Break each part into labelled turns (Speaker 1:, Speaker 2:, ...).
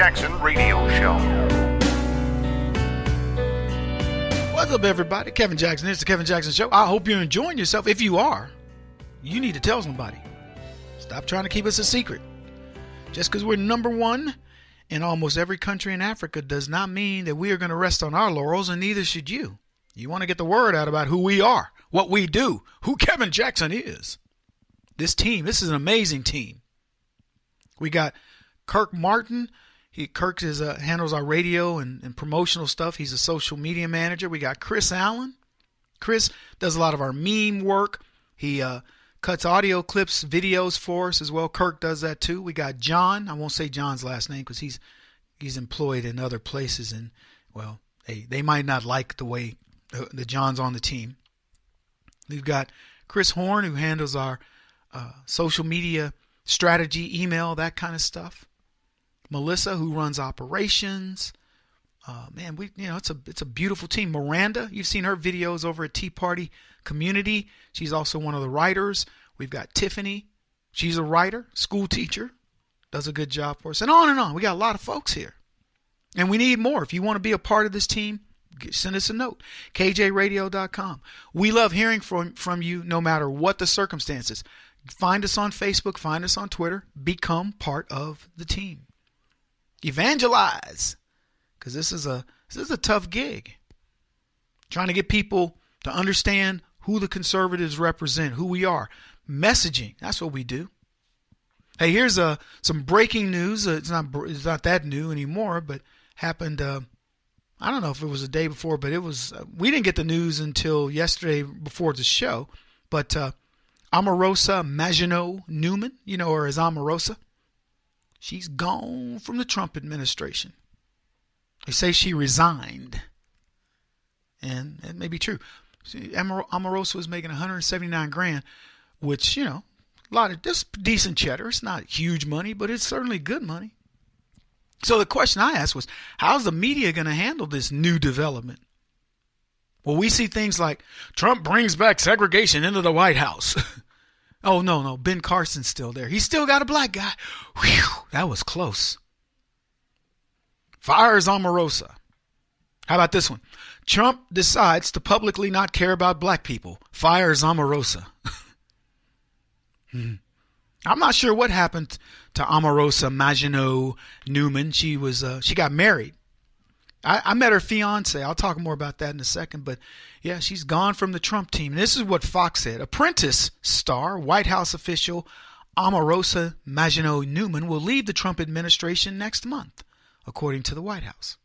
Speaker 1: Jackson Radio Show.
Speaker 2: What's up, everybody? Kevin Jackson. It's the Kevin Jackson Show. I hope you're enjoying yourself. If you are, you need to tell somebody. Stop trying to keep us a secret. Just because we're number one in almost every country in Africa does not mean that we are going to rest on our laurels, and neither should you. You want to get the word out about who we are, what we do, who Kevin Jackson is. This team, this is an amazing team. We got Kirk Martin. Kirk handles our radio and promotional stuff. He's a social media manager. We got Chris Allen. Chris does a lot of our meme work. He cuts audio clips, videos for us as well. Kirk does that too. We got John. I won't say John's last name because he's employed in other places, and well, they might not like the way the John's on the team. We've got Chris Horn, who handles our social media strategy, email, that kind of stuff. Melissa, who runs operations. Man, it's a beautiful team. Miranda, you've seen her videos over at Tea Party Community. She's also one of the writers. We've got Tiffany. She's a writer, school teacher, does a good job for us. And on and on. We got a lot of folks here. And we need more. If you want to be a part of this team, send us a note. KJRadio.com. We love hearing from you no matter what the circumstances. Find us on Facebook. Find us on Twitter. Become part of the team. Evangelize, because this is a tough gig. Trying to get people to understand who the conservatives represent, who we are. Messaging, that's what we do. Hey, here's some breaking news. It's not that new anymore, but happened. I don't know if it was the day before, but it was. We didn't get the news until yesterday before the show. But Omarosa Maginault Newman, you know her as Omarosa. She's gone from the Trump administration. They say she resigned. And it may be true. Omarosa was making $179,000, which, a lot of just decent cheddar. It's not huge money, but it's certainly good money. So the question I asked was, how's the media going to handle this new development? Well, we see things like Trump brings back segregation into the White House. Oh, no. Ben Carson's still there. He's still got a black guy. Whew, that was close. Fires Omarosa. How about this one? Trump decides to publicly not care about black people. Fires Omarosa. I'm not sure what happened to Omarosa Maginault Newman. She got married. I met her fiance. I'll talk more about that in a second. But yeah, she's gone from the Trump team. And this is what Fox said. Apprentice star, White House official Omarosa Maginault Newman will leave the Trump administration next month, according to the White House.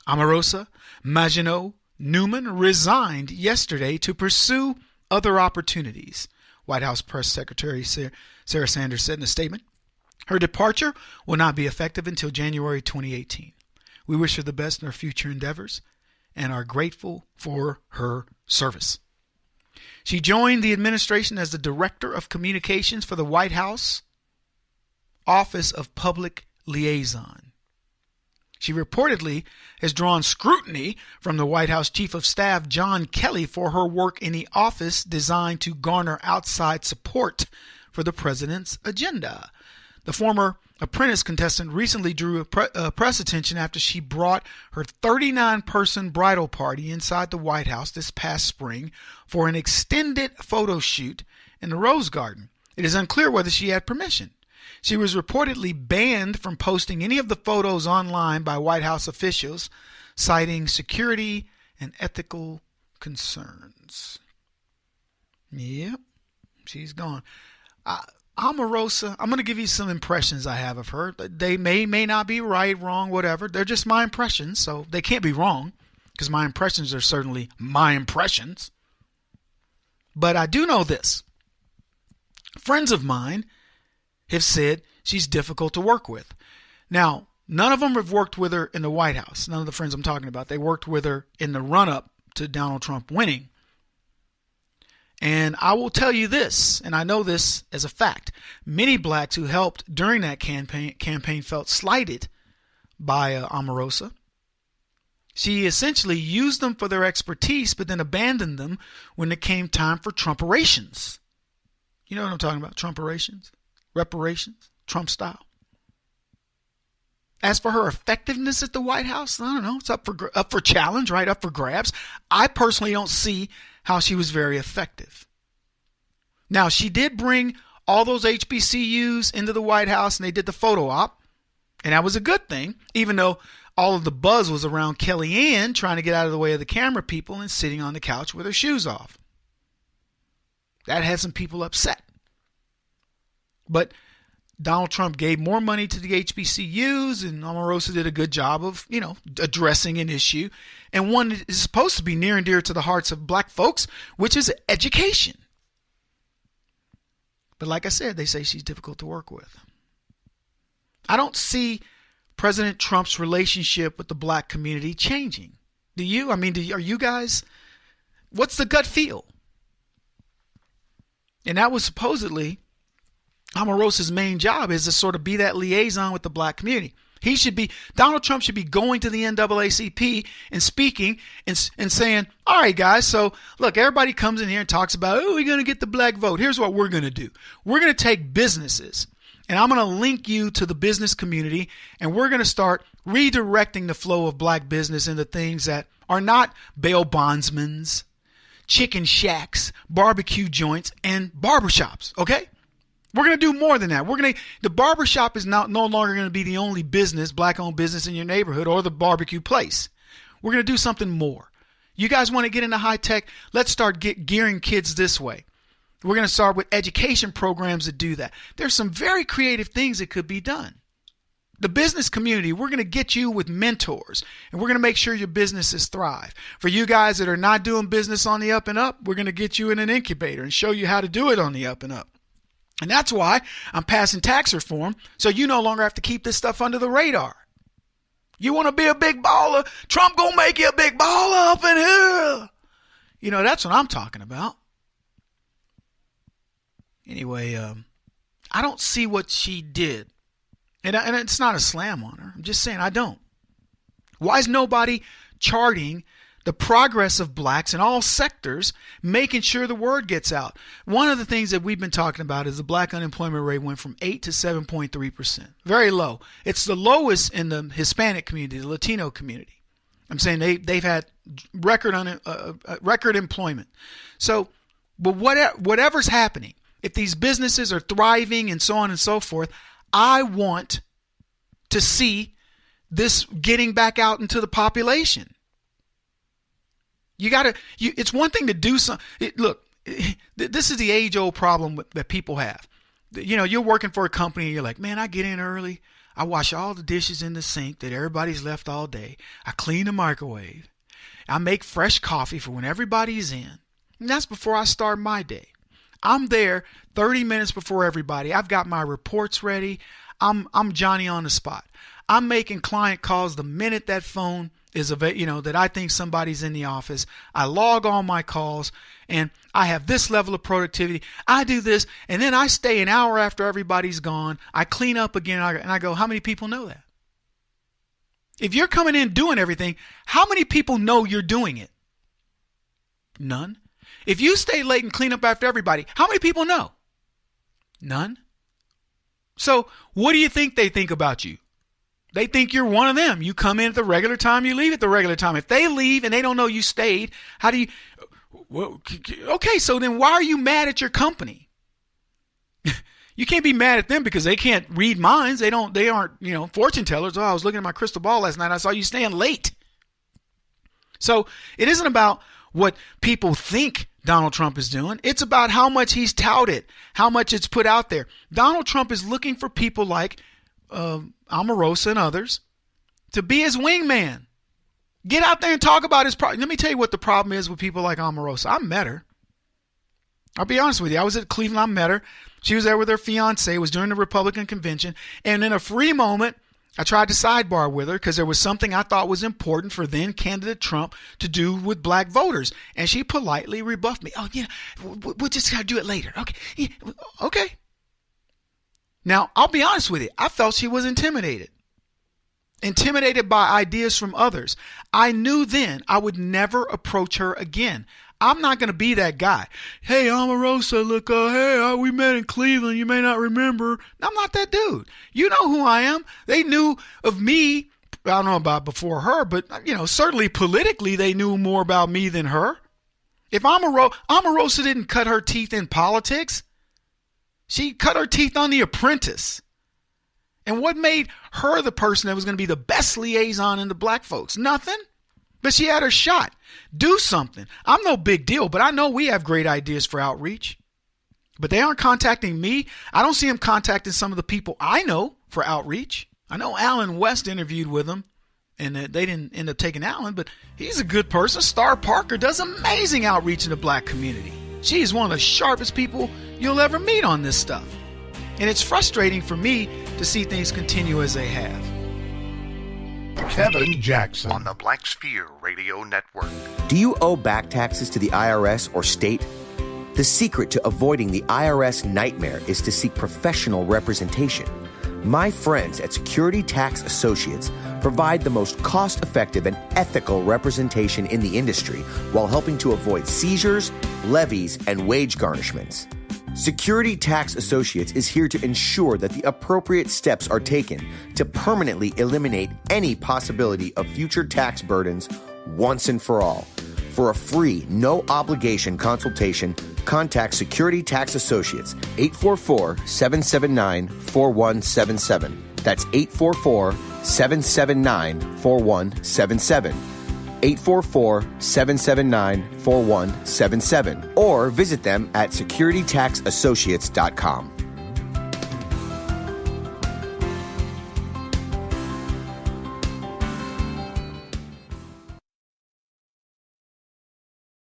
Speaker 2: Omarosa Maginault Newman resigned yesterday to pursue other opportunities, White House Press Secretary Sarah Sanders said in a statement. Her departure will not be effective until January 2018. We wish her the best in her future endeavors and are grateful for her service. She joined the administration as the Director of Communications for the White House Office of Public Liaison. She reportedly has drawn scrutiny from the White House Chief of Staff John Kelly for her work in the office designed to garner outside support for the president's agenda. The former Apprentice contestant recently drew press attention after she brought her 39-person bridal party inside the White House this past spring for an extended photo shoot in the Rose Garden. It is unclear whether she had permission. She was reportedly banned from posting any of the photos online by White House officials, citing security and ethical concerns. Yep, she's gone. Omarosa, I'm going to give you some impressions I have of her. They may not be right, wrong, whatever. They're just my impressions, so they can't be wrong because my impressions are certainly my impressions. But I do know this. Friends of mine have said she's difficult to work with. Now, none of them have worked with her in the White House. None of the friends I'm talking about. They worked with her in the run-up to Donald Trump winning. And I will tell you this, and I know this as a fact. Many blacks who helped during that campaign felt slighted by Omarosa. She essentially used them for their expertise, but then abandoned them when it came time for Trumperations. You know what I'm talking about? Trumperations, reparations, Trump style. As for her effectiveness at the White House, I don't know. It's up for challenge, right? Up for grabs. I personally don't see how she was very effective. Now, she did bring all those HBCUs into the White House, and they did the photo op, and that was a good thing, even though all of the buzz was around Kellyanne trying to get out of the way of the camera people and sitting on the couch with her shoes off. That had some people upset. But Donald Trump gave more money to the HBCUs, and Omarosa did a good job of, addressing an issue, and one that is supposed to be near and dear to the hearts of black folks, which is education. But like I said, they say she's difficult to work with. I don't see President Trump's relationship with the black community changing. Do you? I mean, are you guys? What's the gut feel? And that was supposedly Omarosa's main job, is to sort of be that liaison with the black community. Donald Trump should be going to the NAACP and speaking and saying, all right, guys, so look, everybody comes in here and talks about, we're going to get the black vote. Here's what we're going to do. We're going to take businesses, and I'm going to link you to the business community, and we're going to start redirecting the flow of black business into things that are not bail bondsmen's, chicken shacks, barbecue joints, and barbershops, okay? We're going to do more than that. The barbershop is no longer going to be the only business, black-owned business in your neighborhood, or the barbecue place. We're going to do something more. You guys want to get into high tech? Let's start gearing kids this way. We're going to start with education programs that do that. There's some very creative things that could be done. The business community, we're going to get you with mentors, and we're going to make sure your businesses thrive. For you guys that are not doing business on the up and up, we're going to get you in an incubator and show you how to do it on the up and up. And that's why I'm passing tax reform, so you no longer have to keep this stuff under the radar. You want to be a big baller? Trump gonna make you a big baller up in here. That's what I'm talking about. Anyway, I don't see what she did. And it's not a slam on her. I'm just saying I don't. Why is nobody charting the progress of blacks in all sectors, making sure the word gets out? One of the things that we've been talking about is the black unemployment rate went from 8 to 7.3%. Very low. It's the lowest in the Hispanic community, the Latino community. I'm saying they've had record employment. So, but whatever's happening, if these businesses are thriving and so on and so forth, I want to see this getting back out into the population. It's one thing to do something. Look, this is the age-old problem that people have. You're working for a company and you're like, man, I get in early. I wash all the dishes in the sink that everybody's left all day. I clean the microwave. I make fresh coffee for when everybody's in. And that's before I start my day. I'm there 30 minutes before everybody. I've got my reports ready. I'm Johnny on the spot. I'm making client calls the minute that phone is that I think somebody's in the office. I log all my calls and I have this level of productivity. I do this, and then I stay an hour after everybody's gone. I clean up again, and I go, how many people know that? If you're coming in doing everything, how many people know you're doing it? None. If you stay late and clean up after everybody, how many people know? None. So what do you think they think about you? They think you're one of them. You come in at the regular time, you leave at the regular time. If they leave and they don't know you stayed, how do you... Well, okay, so then why are you mad at your company? You can't be mad at them because they can't read minds. They aren't, fortune tellers. Oh, I was looking at my crystal ball last night. I saw you staying late. So it isn't about what people think Donald Trump is doing. It's about how much he's touted, how much it's put out there. Donald Trump is looking for people like Omarosa and others to be his wingman. Get out there and talk about his problem. Let me tell you what the problem is with people like Omarosa. I met her. I'll be honest with you. I was at Cleveland. I met her. She was there with her fiance. It was during the Republican convention. And in a free moment, I tried to sidebar with her because there was something I thought was important for then candidate Trump to do with black voters. And she politely rebuffed me. Oh, yeah, we'll just gotta do it later. Okay. Yeah, okay. Now, I'll be honest with you. I felt she was intimidated. intimidated by ideas from others. I knew then I would never approach her again. I'm not going to be that guy. Hey, Omarosa, look, we met in Cleveland. You may not remember. I'm not that dude. You know who I am. They knew of me. I don't know about before her, but, certainly politically they knew more about me than her. If Omarosa didn't cut her teeth in politics, she cut her teeth on The Apprentice. And what made her the person that was going to be the best liaison in the black folks? Nothing. But she had her shot. Do something. I'm no big deal, but I know we have great ideas for outreach. But they aren't contacting me. I don't see them contacting some of the people I know for outreach. I know Alan West interviewed with them, and they didn't end up taking Alan, but he's a good person. Star Parker does amazing outreach in the black community. She's one of the sharpest people you'll ever meet on this stuff. And it's frustrating for me to see things continue as they have.
Speaker 1: Kevin Jackson
Speaker 3: on the Black Sphere Radio Network.
Speaker 4: Do you owe back taxes to the IRS or state? The secret to avoiding the IRS nightmare is to seek professional representation. My friends at Security Tax Associates provide the most cost-effective and ethical representation in the industry while helping to avoid seizures, levies, and wage garnishments. Security Tax Associates is here to ensure that the appropriate steps are taken to permanently eliminate any possibility of future tax burdens once and for all. For a free, no-obligation consultation, contact Security Tax Associates, 844-779-4177. That's 844-779-4177. 844-779-4177, or visit them at securitytaxassociates.com.